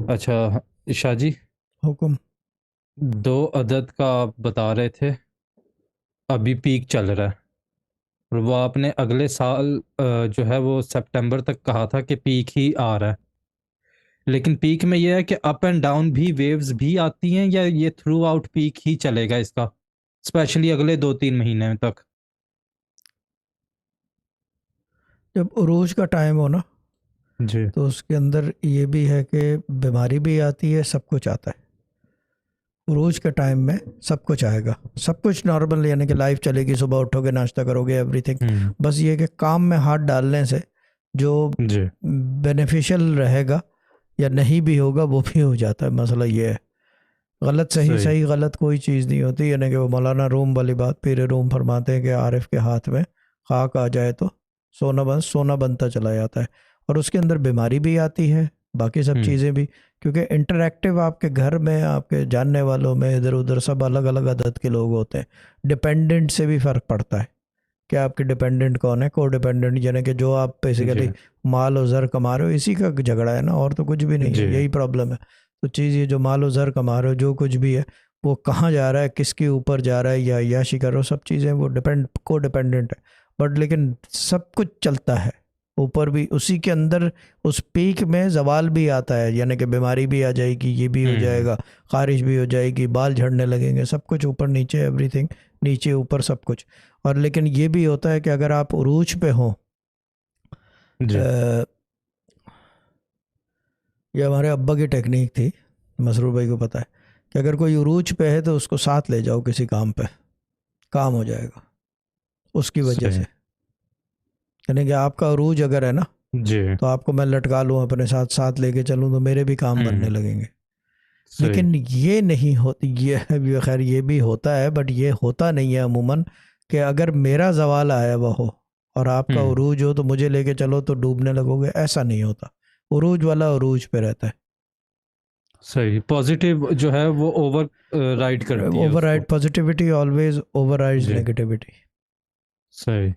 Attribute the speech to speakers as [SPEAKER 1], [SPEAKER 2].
[SPEAKER 1] अच्छा, शाह जी,
[SPEAKER 2] हुक्म।
[SPEAKER 1] 2 अदद का आप बता रहे थे, अभी पीक चल रहा है और वो आपने अगले साल जो है वो सितंबर तक कहा था कि पीक ही आ रहा है। लेकिन पीक में ये है कि अप एंड डाउन भी वेव्स भी आती हैं या ये थ्रू आउट पीक ही चलेगा इसका? स्पेशली अगले 2-3 महीने तक?
[SPEAKER 2] जब उरूज का टाइम हो ना,
[SPEAKER 1] जी,
[SPEAKER 2] तो उसके अंदर ये भी है कि बीमारी भी आती है, सब कुछ आता है। उरूज के टाइम में सब कुछ आएगा, सब कुछ नॉर्मल, यानी कि लाइफ चलेगी, सुबह उठोगे, नाश्ता करोगे, एवरीथिंग।
[SPEAKER 1] हुँ,
[SPEAKER 2] बस ये कि काम में हाथ डालने से जो
[SPEAKER 1] जी,
[SPEAKER 2] बेनिफिशियल रहेगा या नहीं भी होगा वो भी हो जाता है। मसला ये है, गलत सही
[SPEAKER 1] सही,
[SPEAKER 2] सही गलत कोई चीज़ नहीं होती। यानी कि वो मौलाना रूम वाली बात, पीर रूम फरमाते हैं कि आरिफ के हाथ में खाक आ जाए तो सोना बनता चला जाता है। और उसके अंदर बीमारी भी आती है, बाकी सब
[SPEAKER 1] हुँ,
[SPEAKER 2] चीज़ें भी, क्योंकि इंटरेक्टिव आपके घर में, आपके जानने वालों में, इधर उधर सब अलग अलग आदत के लोग होते हैं। डिपेंडेंट से भी फ़र्क पड़ता है कि आपके डिपेंडेंट कौन है। को डिपेंडेंट यानी कि जो आप बेसिकली
[SPEAKER 1] जी,
[SPEAKER 2] माल और ज़र कमा रहे हो, इसी का झगड़ा है ना, और तो कुछ भी नहीं
[SPEAKER 1] जी,
[SPEAKER 2] है, यही प्रॉब्लम है। तो चीज़ ये जो माल और ज़र कमा रहे हो, जो कुछ भी है, वो कहाँ जा रहा है, किसके ऊपर जा रहा है, या याशी कर रहे हो, सब चीज़ें वो को डिपेंडेंट है। बट लेकिन सब कुछ चलता है ऊपर भी, उसी के अंदर उस पीक में जवाल भी आता है, यानी कि बीमारी भी आ जाएगी, ये भी हो
[SPEAKER 1] हुँ,
[SPEAKER 2] जाएगा, खारिश भी हो जाएगी, बाल झड़ने लगेंगे, सब कुछ ऊपर नीचे, एवरीथिंग, नीचे ऊपर सब कुछ। और लेकिन ये भी होता है कि अगर आप उरूज पे हो,
[SPEAKER 1] जी,
[SPEAKER 2] ये हमारे अब्बा की टेक्निक थी, मसरूर भाई को पता है, कि अगर कोई उरूज पे है तो उसको साथ ले जाओ किसी काम पे, काम हो जाएगा उसकी वजह
[SPEAKER 1] सही,
[SPEAKER 2] से। यानी कि आपका उरूज अगर है ना,
[SPEAKER 1] जी,
[SPEAKER 2] तो आपको मैं लटका लूँ अपने साथ, साथ लेके चलूँ, तो मेरे भी काम बनने
[SPEAKER 1] हुँ,
[SPEAKER 2] लगेंगे।
[SPEAKER 1] सही,
[SPEAKER 2] लेकिन ये नहीं होती, ये खैर ये भी होता है, बट ये होता नहीं है अमूमन, कि अगर मेरा जवाल आया हुआ हो और आपका
[SPEAKER 1] हुँ,
[SPEAKER 2] उरूज हो तो मुझे लेके चलो तो डूबने लगोगे, ऐसा नहीं होता। उरूज वाला उरूज पे रहता है।
[SPEAKER 1] सही, पॉज़िटिव जो है वो राइड करती है
[SPEAKER 2] ओवर
[SPEAKER 1] उसको।
[SPEAKER 2] पॉजिटिविटी ऑलवेज ओवर
[SPEAKER 1] जी,
[SPEAKER 2] नेगेटिविटी।
[SPEAKER 1] सही।